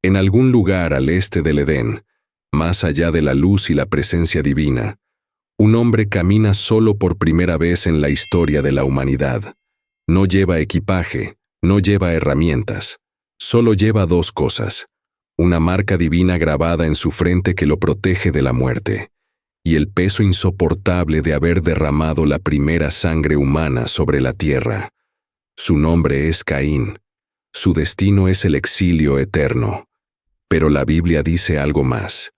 En algún lugar al este del Edén, más allá de la luz y la presencia divina, un hombre camina solo por primera vez en la historia de la humanidad. No lleva equipaje, no lleva herramientas, solo lleva dos cosas: una marca divina grabada en su frente que lo protege de la muerte, y el peso insoportable de haber derramado la primera sangre humana sobre la tierra. Su nombre es Caín. Su destino es el exilio eterno. Pero la Biblia dice algo más.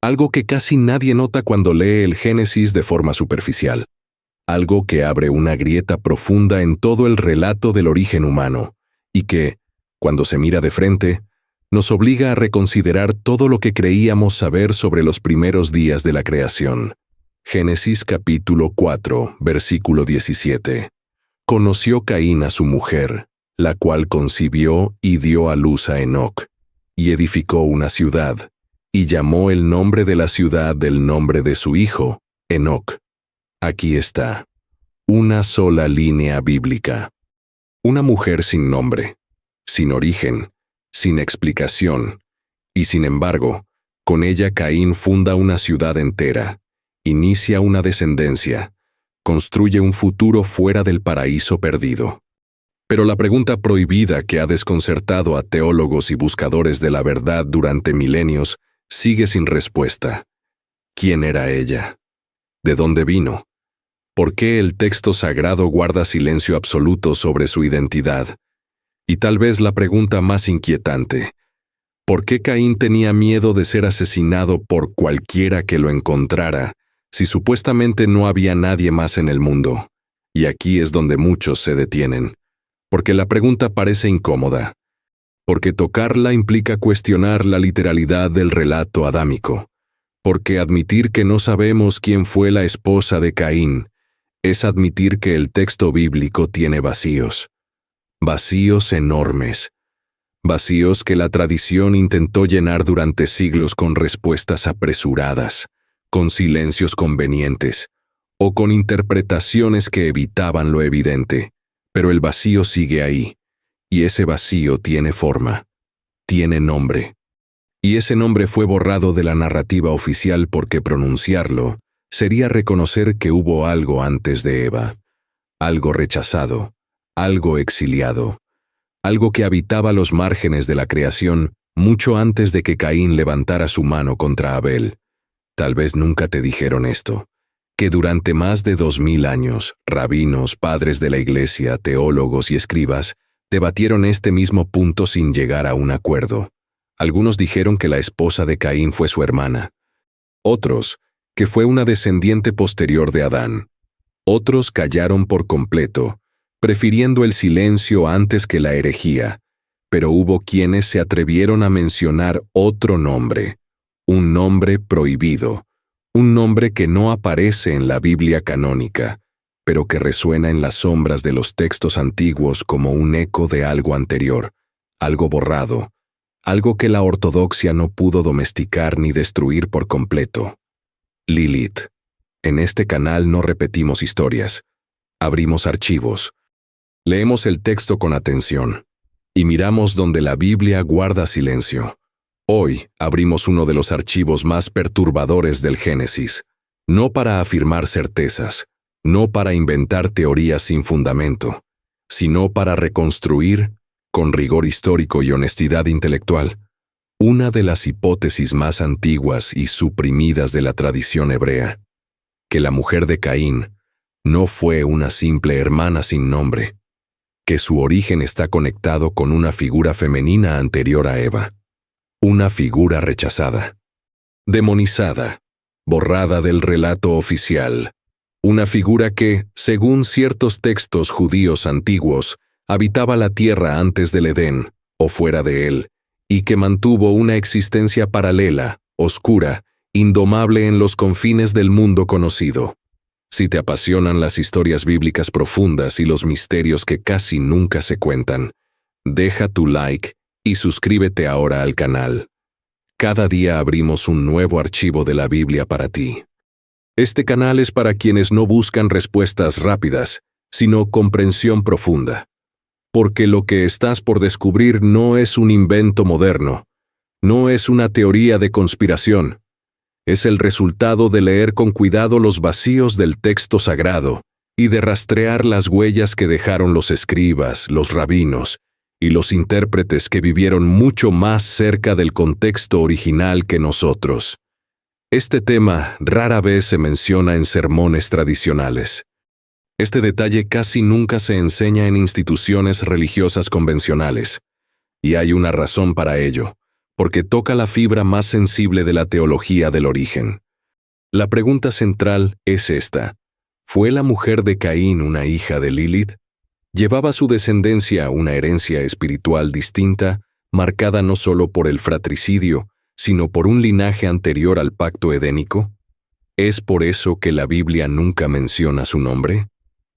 Algo que casi nadie nota cuando lee el Génesis de forma superficial. Algo que abre una grieta profunda en todo el relato del origen humano, y que, cuando se mira de frente, nos obliga a reconsiderar todo lo que creíamos saber sobre los primeros días de la creación. Génesis capítulo 4, versículo 17. Conoció Caín a su mujer, la cual concibió y dio a luz a Enoc, y edificó una ciudad, y llamó el nombre de la ciudad del nombre de su hijo, Enoc. Aquí está. Una sola línea bíblica. Una mujer sin nombre, sin origen, sin explicación, y sin embargo, con ella Caín funda una ciudad entera, inicia una descendencia, construye un futuro fuera del paraíso perdido. Pero la pregunta prohibida que ha desconcertado a teólogos y buscadores de la verdad durante milenios sigue sin respuesta. ¿Quién era ella? ¿De dónde vino? ¿Por qué el texto sagrado guarda silencio absoluto sobre su identidad? Y tal vez la pregunta más inquietante: ¿por qué Caín tenía miedo de ser asesinado por cualquiera que lo encontrara, si supuestamente no había nadie más en el mundo? Y aquí es donde muchos se detienen. Porque la pregunta parece incómoda. Porque tocarla implica cuestionar la literalidad del relato adámico. Porque admitir que no sabemos quién fue la esposa de Caín es admitir que el texto bíblico tiene vacíos. Vacíos enormes. Vacíos que la tradición intentó llenar durante siglos con respuestas apresuradas, con silencios convenientes, o con interpretaciones que evitaban lo evidente. Pero el vacío sigue ahí, y ese vacío tiene forma, tiene nombre. Y ese nombre fue borrado de la narrativa oficial porque pronunciarlo sería reconocer que hubo algo antes de Eva, algo rechazado, algo exiliado, algo que habitaba los márgenes de la creación mucho antes de que Caín levantara su mano contra Abel. Tal vez nunca te dijeron esto, que durante más de 2000 años, rabinos, padres de la iglesia, teólogos y escribas debatieron este mismo punto sin llegar a un acuerdo. Algunos dijeron que la esposa de Caín fue su hermana. Otros, que fue una descendiente posterior de Adán. Otros callaron por completo, prefiriendo el silencio antes que la herejía. Pero hubo quienes se atrevieron a mencionar otro nombre, un nombre prohibido. Un nombre que no aparece en la Biblia canónica, pero que resuena en las sombras de los textos antiguos como un eco de algo anterior, algo borrado, algo que la ortodoxia no pudo domesticar ni destruir por completo. Lilith. En este canal no repetimos historias, abrimos archivos, leemos el texto con atención, y miramos donde la Biblia guarda silencio. Hoy abrimos uno de los archivos más perturbadores del Génesis, no para afirmar certezas, no para inventar teorías sin fundamento, sino para reconstruir, con rigor histórico y honestidad intelectual, una de las hipótesis más antiguas y suprimidas de la tradición hebrea, que la mujer de Caín no fue una simple hermana sin nombre, que su origen está conectado con una figura femenina anterior a Eva. Una figura rechazada, demonizada, borrada del relato oficial. Una figura que, según ciertos textos judíos antiguos, habitaba la tierra antes del Edén, o fuera de él, y que mantuvo una existencia paralela, oscura, indomable en los confines del mundo conocido. Si te apasionan las historias bíblicas profundas y los misterios que casi nunca se cuentan, deja tu like y suscríbete ahora al canal. Cada día abrimos un nuevo archivo de la Biblia para ti. Este canal es para quienes no buscan respuestas rápidas, sino comprensión profunda. Porque lo que estás por descubrir no es un invento moderno, No es una teoría de conspiración. Es el resultado de leer con cuidado los vacíos del texto sagrado y de rastrear las huellas que dejaron los escribas, los rabinos y los intérpretes que vivieron mucho más cerca del contexto original que nosotros. Este tema rara vez se menciona en sermones tradicionales. Este detalle casi nunca se enseña en instituciones religiosas convencionales, y hay una razón para ello, porque toca la fibra más sensible de la teología del origen. La pregunta central es esta: ¿fue la mujer de Caín una hija de Lilith? ¿Llevaba su descendencia una herencia espiritual distinta, marcada no solo por el fratricidio, sino por un linaje anterior al pacto edénico? ¿Es por eso que la Biblia nunca menciona su nombre?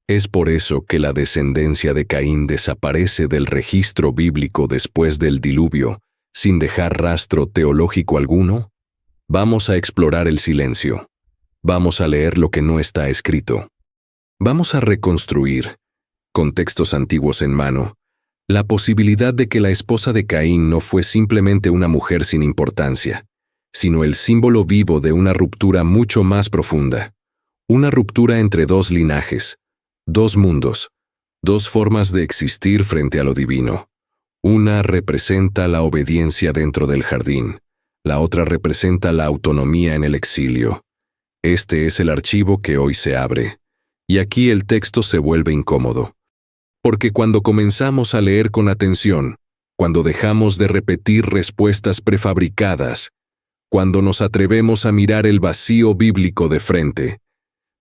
¿Es por eso que la descendencia de Caín desaparece del registro bíblico después del diluvio, sin dejar rastro teológico alguno? Vamos a explorar el silencio. Vamos a leer lo que no está escrito. Vamos a reconstruir, con textos antiguos en mano, la posibilidad de que la esposa de Caín no fue simplemente una mujer sin importancia, sino el símbolo vivo de una ruptura mucho más profunda. Una ruptura entre dos linajes, dos mundos, dos formas de existir frente a lo divino. Una representa la obediencia dentro del jardín, la otra representa la autonomía en el exilio. Este es el archivo que hoy se abre, y aquí el texto se vuelve incómodo. Porque cuando comenzamos a leer con atención, cuando dejamos de repetir respuestas prefabricadas, cuando nos atrevemos a mirar el vacío bíblico de frente,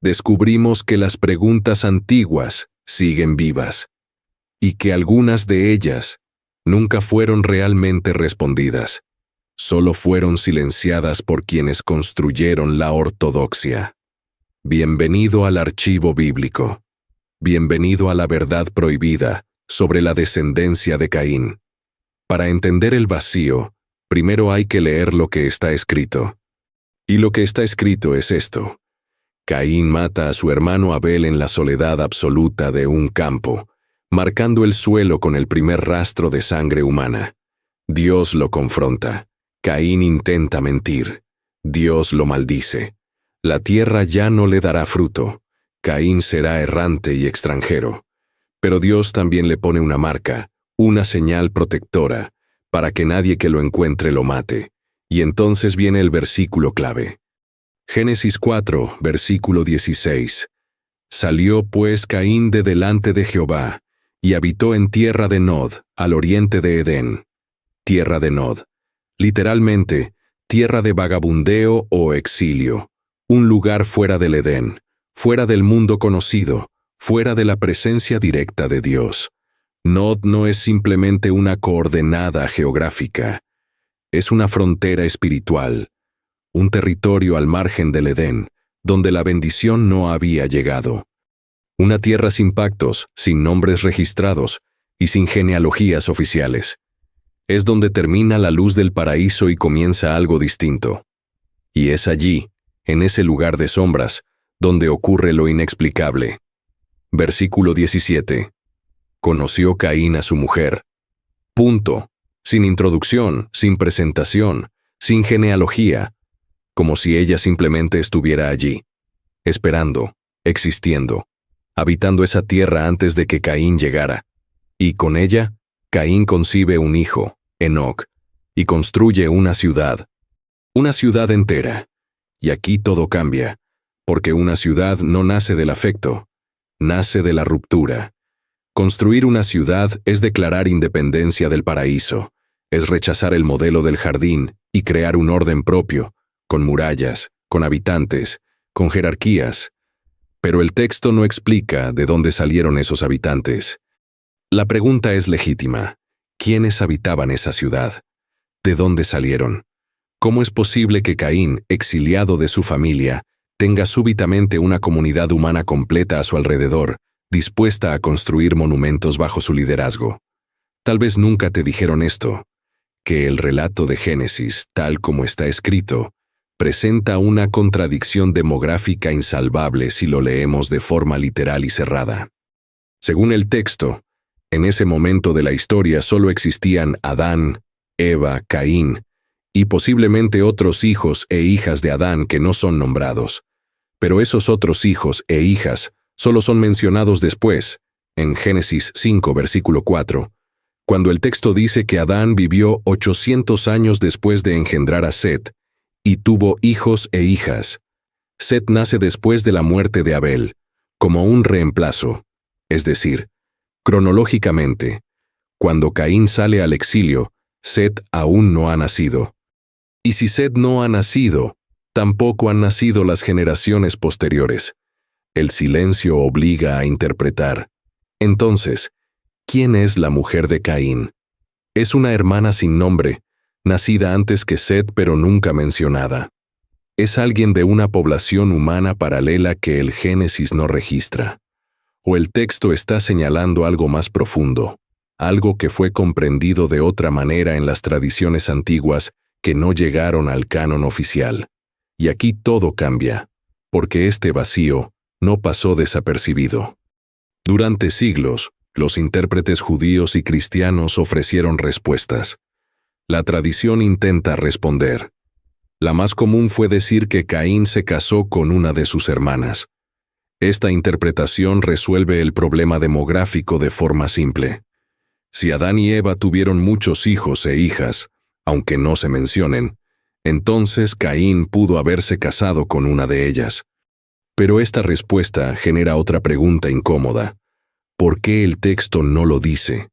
descubrimos que las preguntas antiguas siguen vivas, y que algunas de ellas nunca fueron realmente respondidas, solo fueron silenciadas por quienes construyeron la ortodoxia. Bienvenido al archivo bíblico. Bienvenido a la verdad prohibida sobre la descendencia de Caín. Para entender el vacío, primero hay que leer lo que está escrito. Y lo que está escrito es esto: Caín mata a su hermano Abel en la soledad absoluta de un campo, marcando el suelo con el primer rastro de sangre humana. Dios lo confronta. Caín intenta mentir. Dios lo maldice. La tierra ya no le dará fruto. Caín será errante y extranjero. Pero Dios también le pone una marca, una señal protectora, para que nadie que lo encuentre lo mate. Y entonces viene el versículo clave. Génesis 4, versículo 16. Salió pues Caín de delante de Jehová, y habitó en tierra de Nod, al oriente de Edén. Tierra de Nod. Literalmente, tierra de vagabundeo o exilio. Un lugar fuera del Edén, fuera del mundo conocido, fuera de la presencia directa de Dios. Nod no es simplemente una coordenada geográfica. Es una frontera espiritual, un territorio al margen del Edén, donde la bendición no había llegado. Una tierra sin pactos, sin nombres registrados y sin genealogías oficiales. Es donde termina la luz del paraíso y comienza algo distinto. Y es allí, en ese lugar de sombras, donde ocurre lo inexplicable. Versículo 17. Conoció Caín a su mujer. Punto. Sin introducción, sin presentación, sin genealogía, como si ella simplemente estuviera allí, esperando, existiendo, habitando esa tierra antes de que Caín llegara. Y con ella, Caín concibe un hijo, Enoc, y construye una ciudad entera. Y aquí todo cambia, porque una ciudad no nace del afecto, nace de la ruptura. Construir una ciudad es declarar independencia del paraíso, es rechazar el modelo del jardín y crear un orden propio, con murallas, con habitantes, con jerarquías. Pero el texto no explica de dónde salieron esos habitantes. La pregunta es legítima. ¿Quiénes habitaban esa ciudad? ¿De dónde salieron? ¿Cómo es posible que Caín, exiliado de su familia, tenga súbitamente una comunidad humana completa a su alrededor, dispuesta a construir monumentos bajo su liderazgo? Tal vez nunca te dijeron esto, que el relato de Génesis, tal como está escrito, presenta una contradicción demográfica insalvable si lo leemos de forma literal y cerrada. Según el texto, en ese momento de la historia solo existían Adán, Eva, Caín, y posiblemente otros hijos e hijas de Adán que no son nombrados. Pero esos otros hijos e hijas solo son mencionados después, en Génesis 5, versículo 4, cuando el texto dice que Adán vivió 800 años después de engendrar a Set, y tuvo hijos e hijas. Set nace después de la muerte de Abel, como un reemplazo, es decir, cronológicamente, cuando Caín sale al exilio, Set aún no ha nacido. Y si Set no ha nacido, tampoco han nacido las generaciones posteriores. El silencio obliga a interpretar. Entonces, ¿quién es la mujer de Caín? Es una hermana sin nombre, nacida antes que Set pero nunca mencionada. Es alguien de una población humana paralela que el Génesis no registra. O el texto está señalando algo más profundo, algo que fue comprendido de otra manera en las tradiciones antiguas que no llegaron al canon oficial. Y aquí todo cambia, porque este vacío no pasó desapercibido. Durante siglos, los intérpretes judíos y cristianos ofrecieron respuestas. La tradición intenta responder. La más común fue decir que Caín se casó con una de sus hermanas. Esta interpretación resuelve el problema demográfico de forma simple. Si Adán y Eva tuvieron muchos hijos e hijas, aunque no se mencionen, entonces Caín pudo haberse casado con una de ellas. Pero esta respuesta genera otra pregunta incómoda. ¿Por qué el texto no lo dice?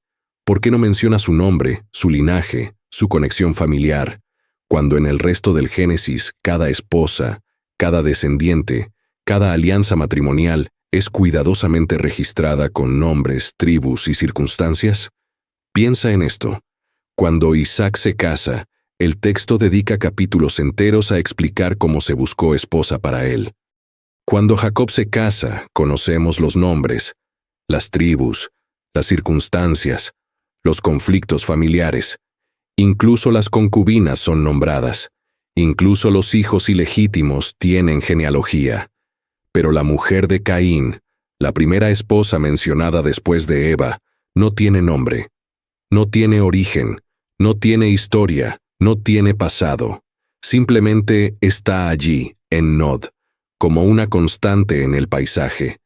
¿Por qué no menciona su nombre, su linaje, su conexión familiar, cuando en el resto del Génesis cada esposa, cada descendiente, cada alianza matrimonial es cuidadosamente registrada con nombres, tribus y circunstancias? Piensa en esto. Cuando Isaac se casa, el texto dedica capítulos enteros a explicar cómo se buscó esposa para él. Cuando Jacob se casa, conocemos los nombres, las tribus, las circunstancias, los conflictos familiares. Incluso las concubinas son nombradas. Incluso los hijos ilegítimos tienen genealogía. Pero la mujer de Caín, la primera esposa mencionada después de Eva, no tiene nombre. No tiene origen, no tiene historia, no tiene pasado. Simplemente está allí, en Nod, como una constante en el paisaje,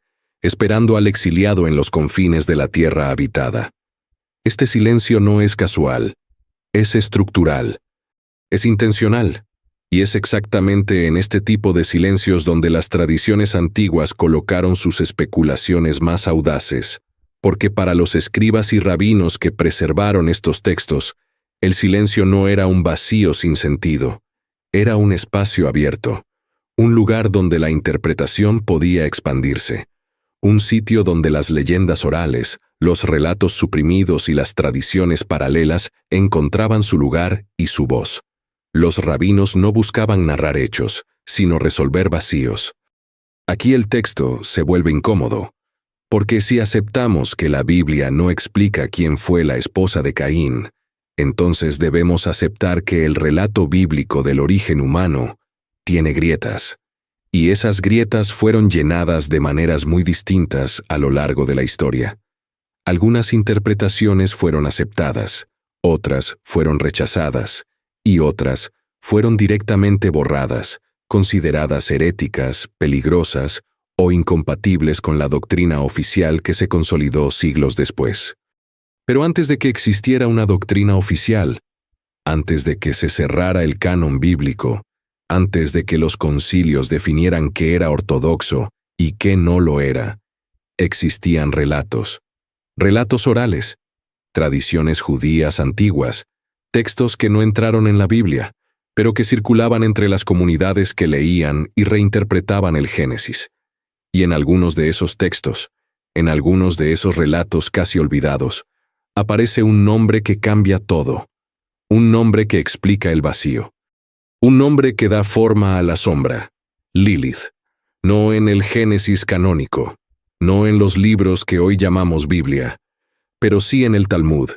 esperando al exiliado en los confines de la tierra habitada. Este silencio no es casual, es estructural, es intencional, y es exactamente en este tipo de silencios donde las tradiciones antiguas colocaron sus especulaciones más audaces, porque para los escribas y rabinos que preservaron estos textos, el silencio no era un vacío sin sentido, era un espacio abierto, un lugar donde la interpretación podía expandirse, un sitio donde las leyendas orales, los relatos suprimidos y las tradiciones paralelas encontraban su lugar y su voz. Los rabinos no buscaban narrar hechos, sino resolver vacíos. Aquí el texto se vuelve incómodo, porque si aceptamos que la Biblia no explica quién fue la esposa de Caín, entonces debemos aceptar que el relato bíblico del origen humano tiene grietas, y esas grietas fueron llenadas de maneras muy distintas a lo largo de la historia. Algunas interpretaciones fueron aceptadas, otras fueron rechazadas, y otras fueron directamente borradas, consideradas heréticas, peligrosas o incompatibles con la doctrina oficial que se consolidó siglos después. Pero antes de que existiera una doctrina oficial, antes de que se cerrara el canon bíblico, antes de que los concilios definieran qué era ortodoxo y qué no lo era, existían relatos orales, tradiciones judías antiguas, textos que no entraron en la Biblia, pero que circulaban entre las comunidades que leían y reinterpretaban el Génesis. Y en algunos de esos textos, en algunos de esos relatos casi olvidados, aparece un nombre que cambia todo, un nombre que explica el vacío, un nombre que da forma a la sombra, Lilith, no en el Génesis canónico, no en los libros que hoy llamamos Biblia, pero sí en el Talmud,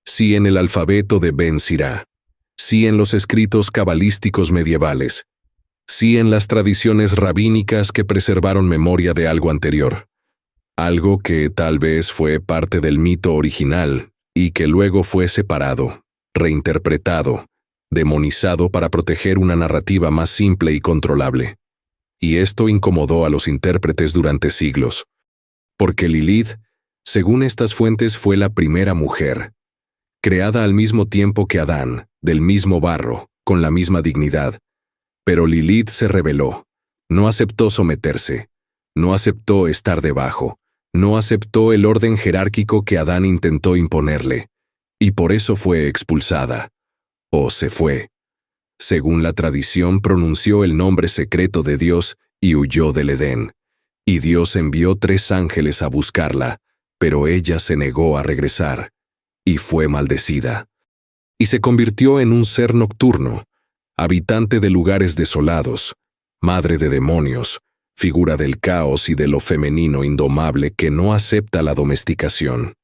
sí en el alfabeto de Ben Sirá, sí en los escritos cabalísticos medievales, sí en las tradiciones rabínicas que preservaron memoria de algo anterior, algo que tal vez fue parte del mito original y que luego fue separado, reinterpretado, demonizado para proteger una narrativa más simple y controlable. Y esto incomodó a los intérpretes durante siglos. Porque Lilith, según estas fuentes, fue la primera mujer, creada al mismo tiempo que Adán, del mismo barro, con la misma dignidad. Pero Lilith se rebeló, no aceptó someterse, no aceptó estar debajo, no aceptó el orden jerárquico que Adán intentó imponerle, y por eso fue expulsada, o se fue. Según la tradición, pronunció el nombre secreto de Dios y huyó del Edén. Y Dios envió 3 ángeles a buscarla, pero ella se negó a regresar, y fue maldecida. Y se convirtió en un ser nocturno, habitante de lugares desolados, madre de demonios, figura del caos y de lo femenino indomable que no acepta la domesticación.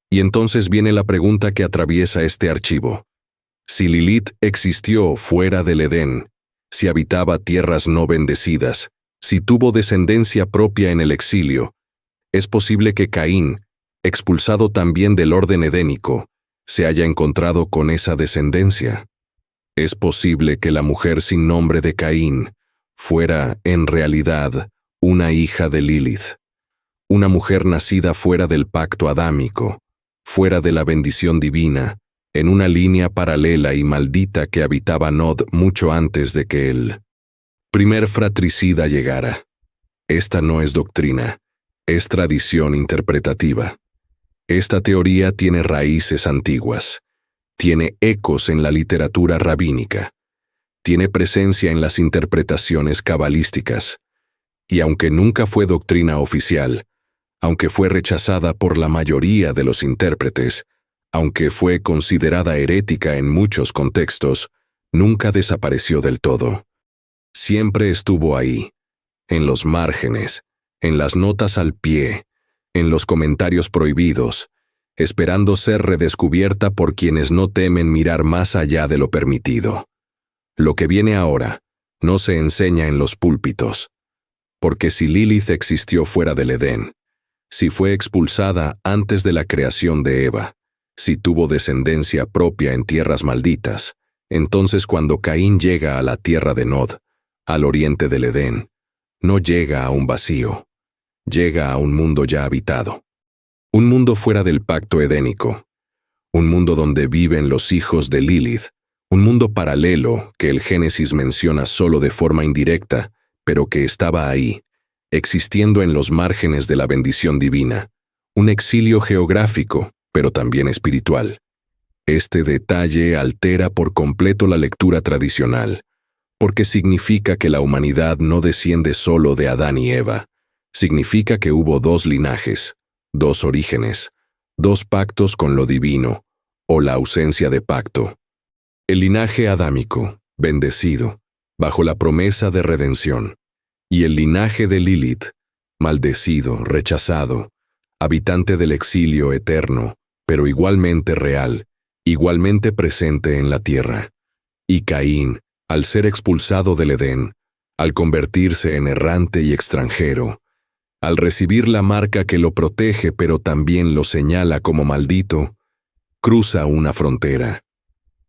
Y entonces viene la pregunta que atraviesa este archivo. Si Lilith existió fuera del Edén, si habitaba tierras no bendecidas, si tuvo descendencia propia en el exilio, es posible que Caín, expulsado también del orden edénico, se haya encontrado con esa descendencia. Es posible que la mujer sin nombre de Caín fuera, en realidad, una hija de Lilith, una mujer nacida fuera del pacto adámico, fuera de la bendición divina, en una línea paralela y maldita que habitaba Nod mucho antes de que el primer fratricida llegara. Esta no es doctrina, es tradición interpretativa. Esta teoría tiene raíces antiguas, tiene ecos en la literatura rabínica, tiene presencia en las interpretaciones cabalísticas, y aunque nunca fue doctrina oficial, aunque fue rechazada por la mayoría de los intérpretes, aunque fue considerada herética en muchos contextos, nunca desapareció del todo. Siempre estuvo ahí, en los márgenes, en las notas al pie, en los comentarios prohibidos, esperando ser redescubierta por quienes no temen mirar más allá de lo permitido. Lo que viene ahora no se enseña en los púlpitos, porque si Lilith existió fuera del Edén, si fue expulsada antes de la creación de Eva, si tuvo descendencia propia en tierras malditas, entonces cuando Caín llega a la tierra de Nod, al oriente del Edén, no llega a un vacío, llega a un mundo ya habitado. Un mundo fuera del pacto edénico, un mundo donde viven los hijos de Lilith, un mundo paralelo que el Génesis menciona solo de forma indirecta, pero que estaba ahí, existiendo en los márgenes de la bendición divina, un exilio geográfico, pero también espiritual. Este detalle altera por completo la lectura tradicional, porque significa que la humanidad no desciende solo de Adán y Eva, significa que hubo 2 linajes, 2 orígenes, 2 pactos con lo divino, o la ausencia de pacto. El linaje adámico, bendecido, bajo la promesa de redención, y el linaje de Lilith, maldecido, rechazado, habitante del exilio eterno, pero igualmente real, igualmente presente en la tierra. Y Caín, al ser expulsado del Edén, al convertirse en errante y extranjero, al recibir la marca que lo protege pero también lo señala como maldito, cruza una frontera.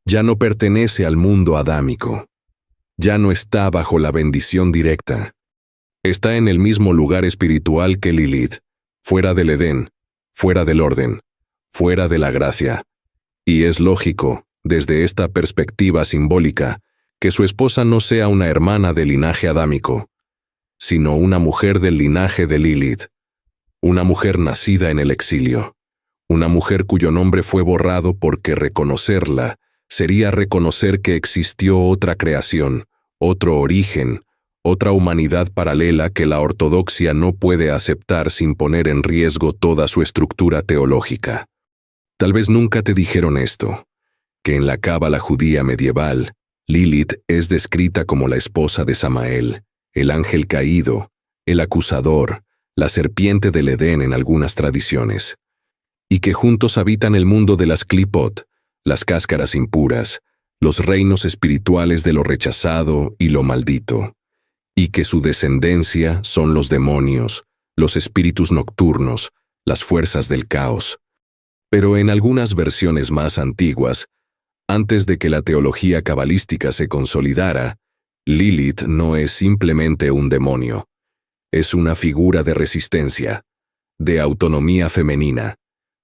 Ya no pertenece al mundo adámico. Ya no está bajo la bendición directa. Está en el mismo lugar espiritual que Lilith, fuera del Edén, fuera del orden, fuera de la gracia. Y es lógico, desde esta perspectiva simbólica, que su esposa no sea una hermana del linaje adámico, sino una mujer del linaje de Lilith, una mujer nacida en el exilio, una mujer cuyo nombre fue borrado porque reconocerla sería reconocer que existió otra creación, otro origen, otra humanidad paralela que la ortodoxia no puede aceptar sin poner en riesgo toda su estructura teológica. Tal vez nunca te dijeron esto, que en la cábala judía medieval, Lilith es descrita como la esposa de Samael, el ángel caído, el acusador, la serpiente del Edén en algunas tradiciones, y que juntos habitan el mundo de las Klipot, las cáscaras impuras, los reinos espirituales de lo rechazado y lo maldito, y que su descendencia son los demonios, los espíritus nocturnos, las fuerzas del caos. Pero en algunas versiones más antiguas, Antes de que la teología cabalística se consolidara, Lilith no es simplemente un demonio. Es una figura de resistencia, de autonomía femenina,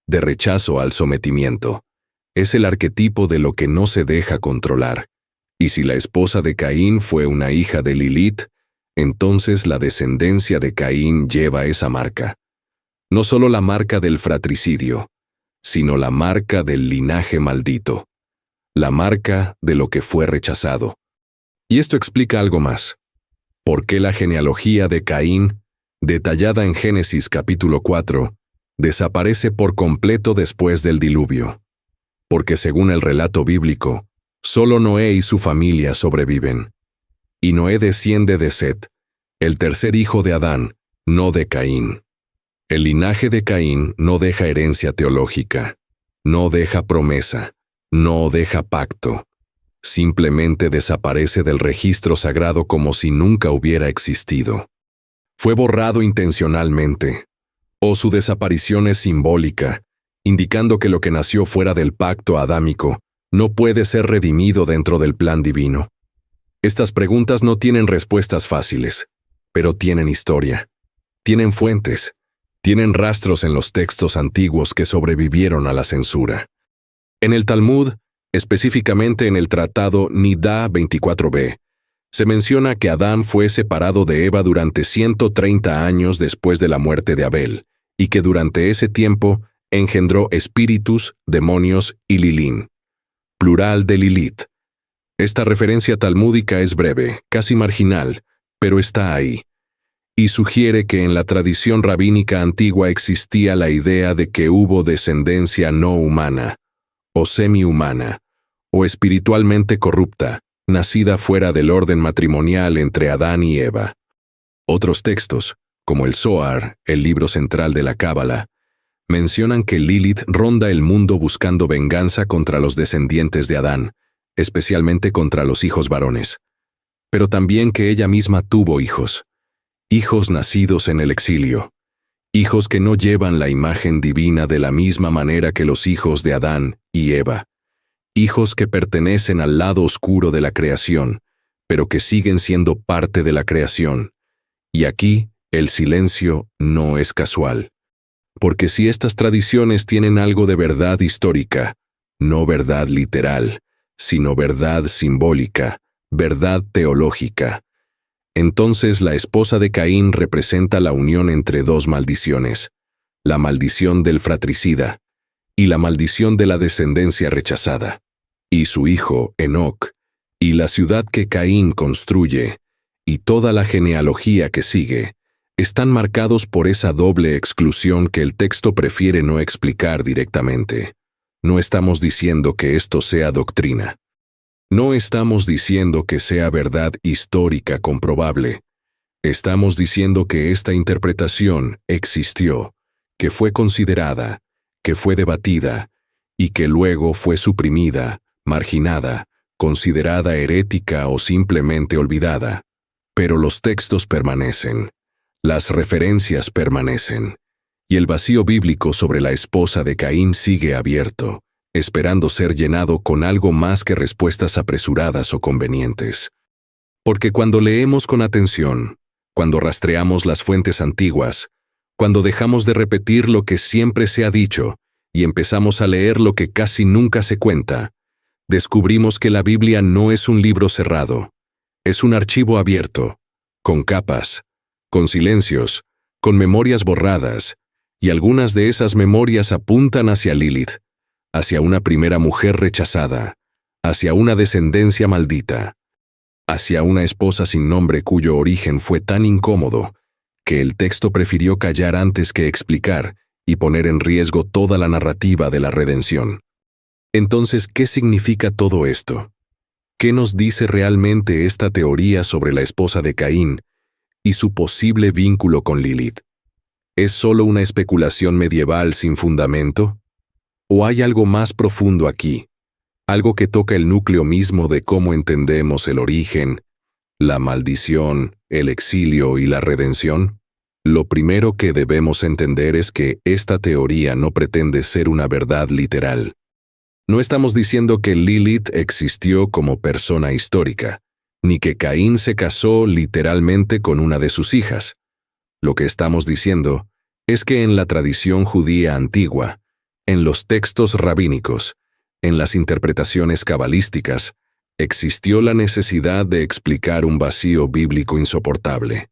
de rechazo al sometimiento. Es el arquetipo de lo que no se deja controlar. Y si la esposa de Caín fue una hija de Lilith, entonces la descendencia de Caín lleva esa marca. No solo la marca del fratricidio, sino la marca del linaje maldito. La marca de lo que fue rechazado. Y esto explica algo más. ¿Por qué la genealogía de Caín, detallada en Génesis capítulo 4, desaparece por completo después del diluvio? Porque según el relato bíblico, solo Noé y su familia sobreviven. Y Noé desciende de Set, el tercer hijo de Adán, no de Caín. El linaje de Caín no deja herencia teológica, no deja promesa, no deja pacto. Simplemente desaparece del registro sagrado como si nunca hubiera existido. Fue borrado intencionalmente, o su desaparición es simbólica, indicando que lo que nació fuera del pacto adámico no puede ser redimido dentro del plan divino. Estas preguntas no tienen respuestas fáciles, pero tienen historia, tienen fuentes, tienen rastros en los textos antiguos que sobrevivieron a la censura. En el Talmud, específicamente en el tratado Nidá 24b, se menciona que Adán fue separado de Eva durante 130 años después de la muerte de Abel, y que durante ese tiempo engendró espíritus, demonios y Lilín, plural de Lilith. Esta referencia talmúdica es breve, casi marginal, pero está ahí, y sugiere que en la tradición rabínica antigua existía la idea de que hubo descendencia no humana, o semi-humana, o espiritualmente corrupta, nacida fuera del orden matrimonial entre Adán y Eva. Otros textos, como el Zohar, el libro central de la Cábala, mencionan que Lilith ronda el mundo buscando venganza contra los descendientes de Adán, especialmente contra los hijos varones, pero también que ella misma tuvo hijos nacidos en el exilio, hijos que no llevan la imagen divina de la misma manera que los hijos de Adán y Eva, hijos que pertenecen al lado oscuro de la creación, pero que siguen siendo parte de la creación. Y aquí, el silencio no es casual. Porque si estas tradiciones tienen algo de verdad histórica, no verdad literal, sino verdad simbólica, verdad teológica, entonces la esposa de Caín representa la unión entre dos maldiciones, la maldición del fratricida y la maldición de la descendencia rechazada. Y su hijo, Enoc, y la ciudad que Caín construye, y toda la genealogía que sigue, están marcados por esa doble exclusión que el texto prefiere no explicar directamente. No estamos diciendo que esto sea doctrina. No estamos diciendo que sea verdad histórica comprobable. Estamos diciendo que esta interpretación existió, que fue considerada, que fue debatida, y que luego fue suprimida, marginada, considerada herética o simplemente olvidada. Pero los textos permanecen, las referencias permanecen, y el vacío bíblico sobre la esposa de Caín sigue abierto, esperando ser llenado con algo más que respuestas apresuradas o convenientes. Porque cuando leemos con atención, cuando rastreamos las fuentes antiguas, cuando dejamos de repetir lo que siempre se ha dicho y empezamos a leer lo que casi nunca se cuenta, descubrimos que la Biblia no es un libro cerrado, es un archivo abierto, con capas, con silencios, con memorias borradas, y algunas de esas memorias apuntan hacia Lilith, hacia una primera mujer rechazada, hacia una descendencia maldita, hacia una esposa sin nombre cuyo origen fue tan incómodo que el texto prefirió callar antes que explicar y poner en riesgo toda la narrativa de la redención. Entonces, ¿qué significa todo esto? ¿Qué nos dice realmente esta teoría sobre la esposa de Caín y su posible vínculo con Lilith? ¿Es solo una especulación medieval sin fundamento? ¿O hay algo más profundo aquí? Algo que toca el núcleo mismo de cómo entendemos el origen, la maldición, el exilio y la redención? Lo primero que debemos entender es que esta teoría no pretende ser una verdad literal. No estamos diciendo que Lilith existió como persona histórica, ni que Caín se casó literalmente con una de sus hijas. Lo que estamos diciendo es que en la tradición judía antigua, en los textos rabínicos, en las interpretaciones cabalísticas, existió la necesidad de explicar un vacío bíblico insoportable.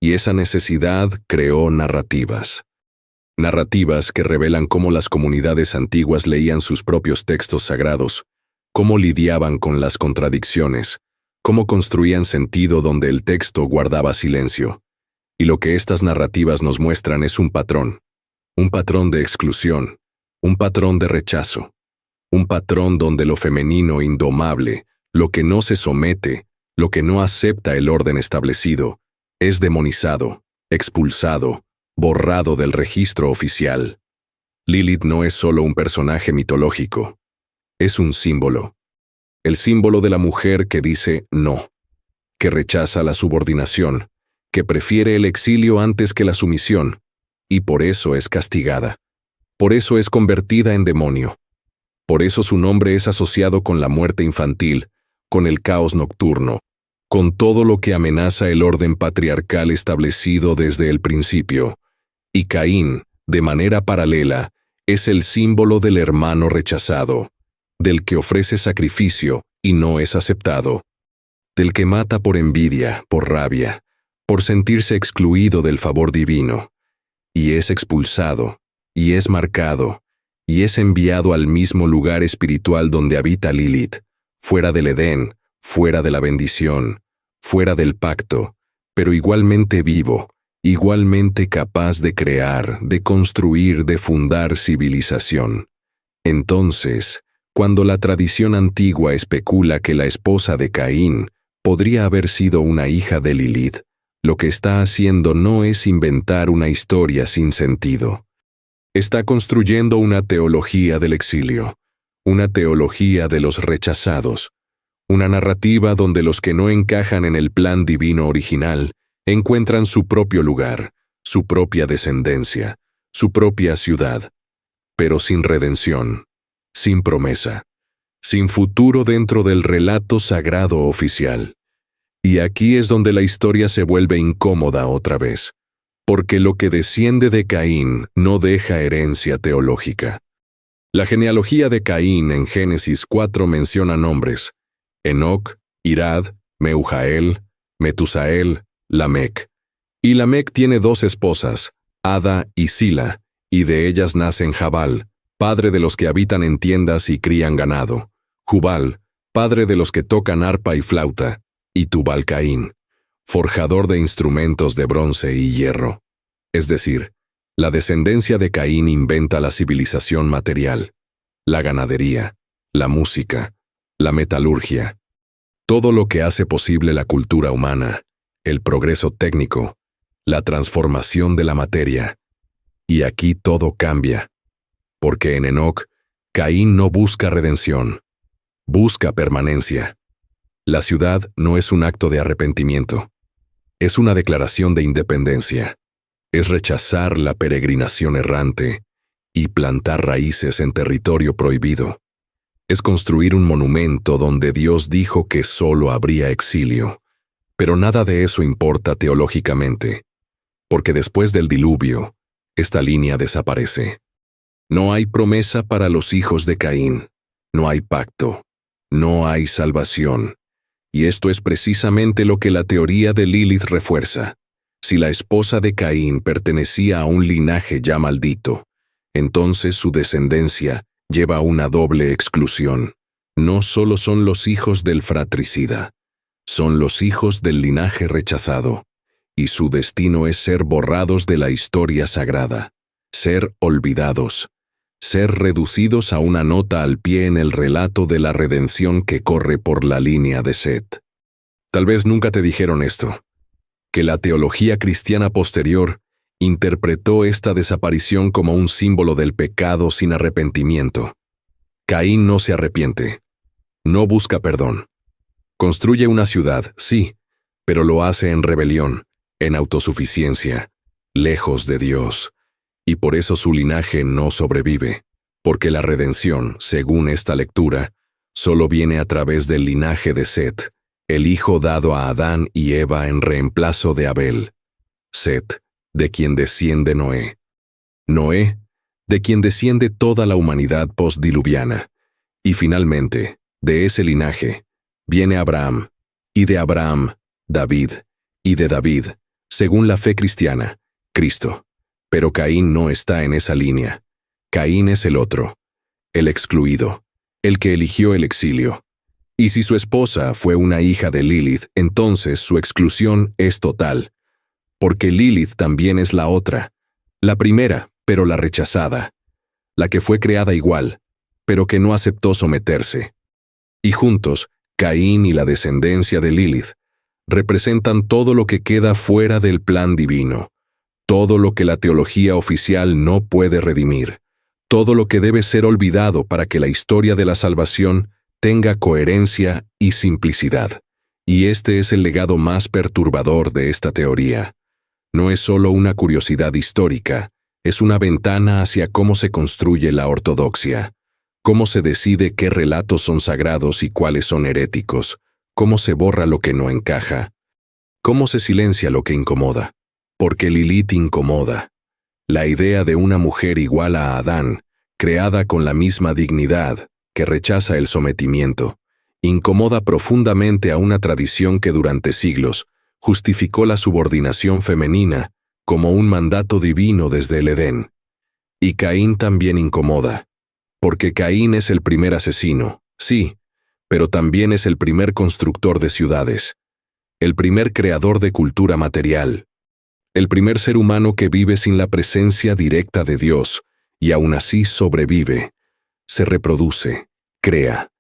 Y esa necesidad creó narrativas. Narrativas que revelan cómo las comunidades antiguas leían sus propios textos sagrados, cómo lidiaban con las contradicciones, cómo construían sentido donde el texto guardaba silencio. Y lo que estas narrativas nos muestran es un patrón de exclusión, un patrón de rechazo, un patrón donde lo femenino indomable, lo que no se somete, lo que no acepta el orden establecido, es demonizado, expulsado, borrado del registro oficial. Lilith no es solo un personaje mitológico, es un símbolo. El símbolo de la mujer que dice no, que rechaza la subordinación, que prefiere el exilio antes que la sumisión, y por eso es castigada. Por eso es convertida en demonio. Por eso su nombre es asociado con la muerte infantil, con el caos nocturno, con todo lo que amenaza el orden patriarcal establecido desde el principio. Y Caín, de manera paralela, es el símbolo del hermano rechazado, del que ofrece sacrificio y no es aceptado, del que mata por envidia, por rabia, por sentirse excluido del favor divino, y es expulsado, y es marcado, y es enviado al mismo lugar espiritual donde habita Lilith, fuera del Edén, fuera de la bendición, fuera del pacto, pero igualmente vivo, igualmente capaz de crear, de construir, de fundar civilización. Entonces, cuando la tradición antigua especula que la esposa de Caín podría haber sido una hija de Lilith, lo que está haciendo no es inventar una historia sin sentido. Está construyendo una teología del exilio, una teología de los rechazados, una narrativa donde los que no encajan en el plan divino original encuentran su propio lugar, su propia descendencia, su propia ciudad, pero sin redención, sin promesa, sin futuro dentro del relato sagrado oficial. Y aquí es donde la historia se vuelve incómoda otra vez, porque lo que desciende de Caín no deja herencia teológica. La genealogía de Caín en Génesis 4 menciona nombres: Enoc, Irad, Meujael, Metusael, Lamec. Y Lamec tiene 2 esposas, Ada y Sila, y de ellas nacen Jabal, padre de los que habitan en tiendas y crían ganado, Jubal, padre de los que tocan arpa y flauta, y Tubal-Caín, forjador de instrumentos de bronce y hierro. Es decir, la descendencia de Caín inventa la civilización material, la ganadería, la música, la metalurgia, todo lo que hace posible la cultura humana, el progreso técnico, la transformación de la materia. Y aquí todo cambia, porque en Enoc, Caín no busca redención, busca permanencia. La ciudad no es un acto de arrepentimiento, es una declaración de independencia, es rechazar la peregrinación errante y plantar raíces en territorio prohibido. Es construir un monumento donde Dios dijo que solo habría exilio, pero nada de eso importa teológicamente, porque después del diluvio, esta línea desaparece. No hay promesa para los hijos de Caín, no hay pacto, no hay salvación. Y esto es precisamente lo que la teoría de Lilith refuerza. Si la esposa de Caín pertenecía a un linaje ya maldito, entonces su descendencia lleva una doble exclusión. No solo son los hijos del fratricida, son los hijos del linaje rechazado, y su destino es ser borrados de la historia sagrada, ser olvidados, ser reducidos a una nota al pie en el relato de la redención que corre por la línea de Set. Tal vez nunca te dijeron esto, que la teología cristiana posterior interpretó esta desaparición como un símbolo del pecado sin arrepentimiento. Caín no se arrepiente, no busca perdón. Construye una ciudad, sí, pero lo hace en rebelión, en autosuficiencia, lejos de Dios. Y por eso su linaje no sobrevive, porque la redención, según esta lectura, solo viene a través del linaje de Set, el hijo dado a Adán y Eva en reemplazo de Abel. Set, de quien desciende Noé. Noé, de quien desciende toda la humanidad postdiluviana. Y finalmente, de ese linaje, viene Abraham, y de Abraham, David, y de David, según la fe cristiana, Cristo. Pero Caín no está en esa línea. Caín es el otro, el excluido, el que eligió el exilio. Y si su esposa fue una hija de Lilith, entonces su exclusión es total. Porque Lilith también es la otra, la primera, pero la rechazada, la que fue creada igual, pero que no aceptó someterse. Y juntos, Caín y la descendencia de Lilith representan todo lo que queda fuera del plan divino, todo lo que la teología oficial no puede redimir, todo lo que debe ser olvidado para que la historia de la salvación tenga coherencia y simplicidad. Y este es el legado más perturbador de esta teoría. No es solo una curiosidad histórica, es una ventana hacia cómo se construye la ortodoxia, cómo se decide qué relatos son sagrados y cuáles son heréticos, cómo se borra lo que no encaja, cómo se silencia lo que incomoda. Porque Lilith incomoda. La idea de una mujer igual a Adán, creada con la misma dignidad, que rechaza el sometimiento, incomoda profundamente a una tradición que durante siglos justificó la subordinación femenina como un mandato divino desde el Edén. Y Caín también incomoda, porque Caín es el primer asesino, sí, pero también es el primer constructor de ciudades, el primer creador de cultura material, el primer ser humano que vive sin la presencia directa de Dios, y aún así sobrevive, se reproduce, crea.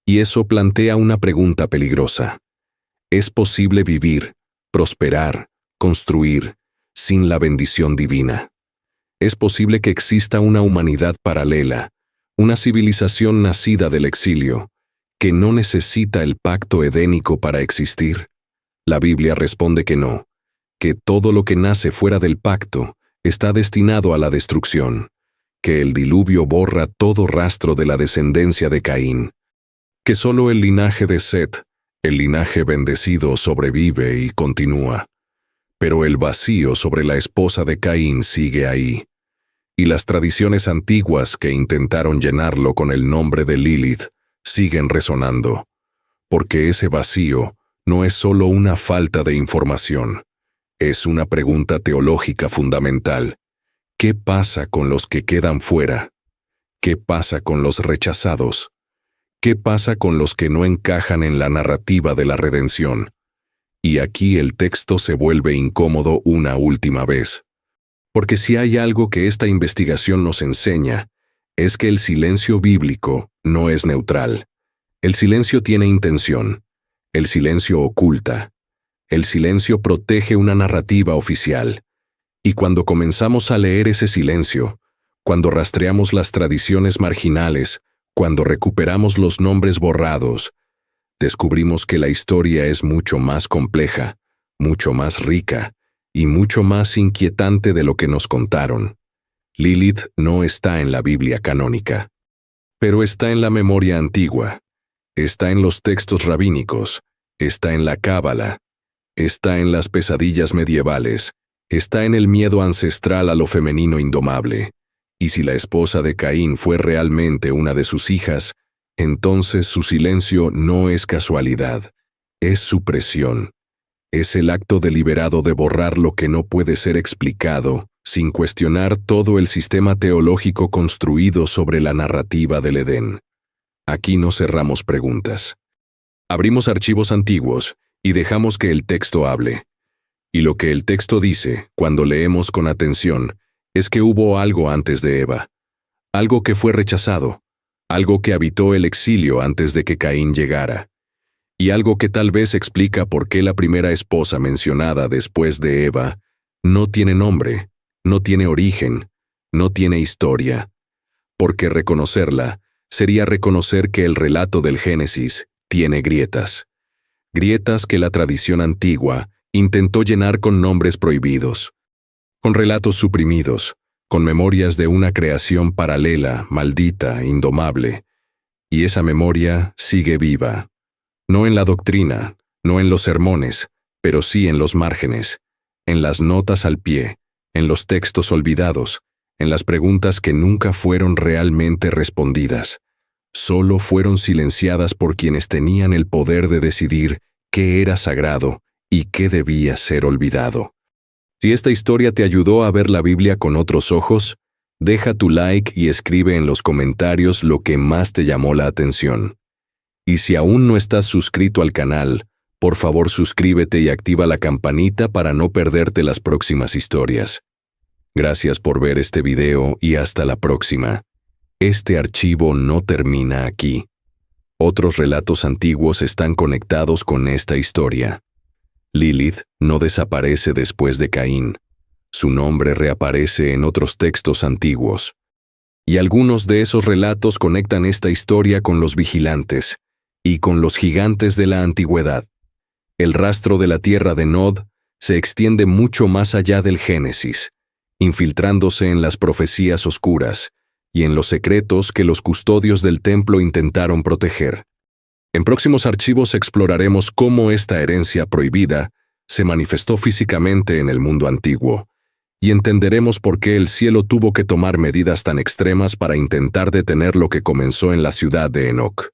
Y eso plantea una pregunta peligrosa. ¿Es posible vivir, prosperar, construir, sin la bendición divina? ¿Es posible que exista una humanidad paralela, una civilización nacida del exilio, que no necesita el pacto edénico para existir? La Biblia responde que no, que todo lo que nace fuera del pacto está destinado a la destrucción, que el diluvio borra todo rastro de la descendencia de Caín, que solo el linaje de Set, el linaje bendecido, sobrevive y continúa, pero el vacío sobre la esposa de Caín sigue ahí, y las tradiciones antiguas que intentaron llenarlo con el nombre de Lilith siguen resonando, porque ese vacío no es solo una falta de información, es una pregunta teológica fundamental. ¿Qué pasa con los que quedan fuera? ¿Qué pasa con los rechazados? ¿Qué pasa con los que no encajan en la narrativa de la redención? Y aquí el texto se vuelve incómodo una última vez. Porque si hay algo que esta investigación nos enseña, es que el silencio bíblico no es neutral. El silencio tiene intención. El silencio oculta. El silencio protege una narrativa oficial. Y cuando comenzamos a leer ese silencio, cuando rastreamos las tradiciones marginales, cuando recuperamos los nombres borrados, descubrimos que la historia es mucho más compleja, mucho más rica y mucho más inquietante de lo que nos contaron. Lilith no está en la Biblia canónica, pero está en la memoria antigua, está en los textos rabínicos, está en la Cábala, está en las pesadillas medievales, está en el miedo ancestral a lo femenino indomable. Y si la esposa de Caín fue realmente una de sus hijas, entonces su silencio no es casualidad, es supresión. Es el acto deliberado de borrar lo que no puede ser explicado, sin cuestionar todo el sistema teológico construido sobre la narrativa del Edén. Aquí no cerramos preguntas. Abrimos archivos antiguos y dejamos que el texto hable. Y lo que el texto dice, cuando leemos con atención, es que hubo algo antes de Eva, algo que fue rechazado, algo que habitó el exilio antes de que Caín llegara, y algo que tal vez explica por qué la primera esposa mencionada después de Eva no tiene nombre, no tiene origen, no tiene historia, porque reconocerla sería reconocer que el relato del Génesis tiene grietas, grietas que la tradición antigua intentó llenar con nombres prohibidos, con relatos suprimidos, con memorias de una creación paralela, maldita, indomable. Y esa memoria sigue viva. No en la doctrina, no en los sermones, pero sí en los márgenes, en las notas al pie, en los textos olvidados, en las preguntas que nunca fueron realmente respondidas. Solo fueron silenciadas por quienes tenían el poder de decidir qué era sagrado y qué debía ser olvidado. Si esta historia te ayudó a ver la Biblia con otros ojos, deja tu like y escribe en los comentarios lo que más te llamó la atención. Y si aún no estás suscrito al canal, por favor suscríbete y activa la campanita para no perderte las próximas historias. Gracias por ver este video y hasta la próxima. Este archivo no termina aquí. Otros relatos antiguos están conectados con esta historia. Lilith no desaparece después de Caín. Su nombre reaparece en otros textos antiguos. Y algunos de esos relatos conectan esta historia con los vigilantes y con los gigantes de la antigüedad. El rastro de la tierra de Nod se extiende mucho más allá del Génesis, infiltrándose en las profecías oscuras y en los secretos que los custodios del templo intentaron proteger. En próximos archivos exploraremos cómo esta herencia prohibida se manifestó físicamente en el mundo antiguo, y entenderemos por qué el cielo tuvo que tomar medidas tan extremas para intentar detener lo que comenzó en la ciudad de Enoc.